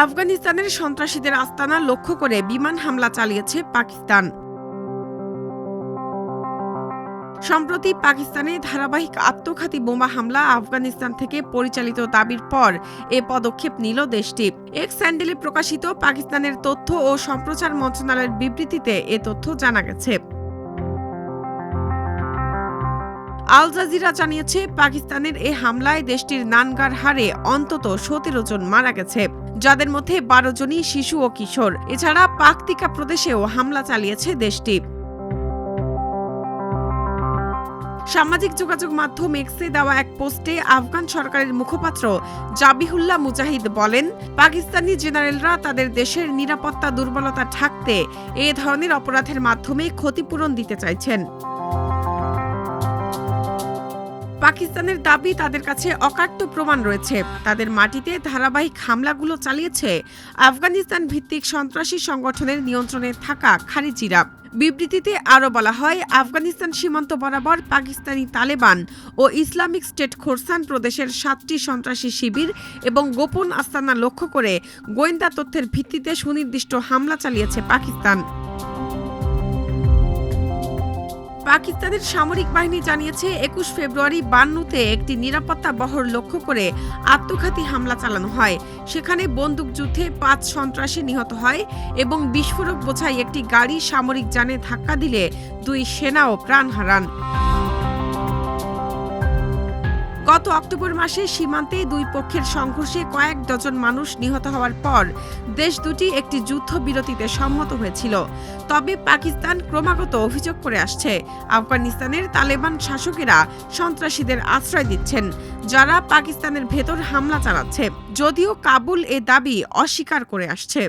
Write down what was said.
আফগানিস্তানের সন্ত্রাসীদের আস্তানা লক্ষ্য করে বিমান হামলা চালিয়েছে পাকিস্তান। সম্প্রতি পাকিস্তানে ধারাবাহিক আত্মঘাতী বোমা হামলা আফগানিস্তান থেকে পরিচালিত দাবির পর এ পদক্ষেপ নিল দেশটি। এক্স হ্যান্ডেলে প্রকাশিত পাকিস্তানের তথ্য ও সম্প্রচার মন্ত্রণালয়ের বিবৃতিতে এ তথ্য জানা গেছে। আল জাজিরা জানিয়েছে, পাকিস্তানের এ হামলায় দেশটির নানগারহারে অন্তত 17 জন মারা গেছে, যাদের মধ্যে 12 জনই শিশু ও কিশোর। এছাড়া পাকতিকা প্রদেশেও হামলা চালিয়েছে দেশটি। সামাজিক যোগাযোগ মাধ্যম এক্সে দেওয়া এক পোস্টে আফগান সরকারের মুখপাত্র জাবিহুল্লাহ মুজাহিদ বলেন, পাকিস্তানি জেনারেলরা তাদের দেশের নিরাপত্তা দুর্বলতা ঢাকতে এ ধরনের অপরাধের মাধ্যমে ক্ষতিপূরণ দিতে চাইছেন। পাকিস্তানের দাবি, তাদের কাছে অকাট্য প্রমাণ রয়েছে। তাদের মাটিতে ধারাবাহিক হামলাগুলো চালিয়েছে আফগানিস্তান ভিত্তিক সন্ত্রাসী সংগঠনের নিয়ন্ত্রণে থাকা খারিজিরা। বিবৃতিতে আরও বলা হয়, আফগানিস্তান সীমান্ত বরাবর পাকিস্তানি তালেবান ও ইসলামিক স্টেট খোরসান প্রদেশের 7টি সন্ত্রাসী শিবির এবং গোপন আস্তানা লক্ষ্য করে গোয়েন্দা তথ্যের ভিত্তিতে সুনির্দিষ্ট হামলা চালিয়েছে পাকিস্তান। পাকিস্তানের সামরিক বাহিনী জানিয়েছে, 21 ফেব্রুয়ারি বান্নুতে একটি নিরাপত্তা বহর লক্ষ্য করে আত্মঘাতী হামলা চালানো হয়। সেখানে বন্দুকযুদ্ধে 5 সন্ত্রাসী নিহত হয় এবং বিস্ফোরক বোঝাই একটি গাড়ি সামরিক যানে ধাক্কা দিলে 2 সেনাও প্রাণ হারান। গত অক্টোবর মাসে সীমান্তে দুই পক্ষের সংঘর্ষে কয়েক ডজন মানুষ নিহত হওয়ার পর দেশ দুটি একটি যুদ্ধবিরতিতে সম্মত হয়েছিল। তবে পাকিস্তান ক্রমাগত অভিযোগ করে আসছে, আফগানিস্তানের তালেবান শাসকেরা সন্ত্রাসীদের আশ্রয় দিচ্ছেন, যারা পাকিস্তানের ভেতর হামলা চালাচ্ছে, যদিও কাবুল এ দাবি অস্বীকার করে আসছে।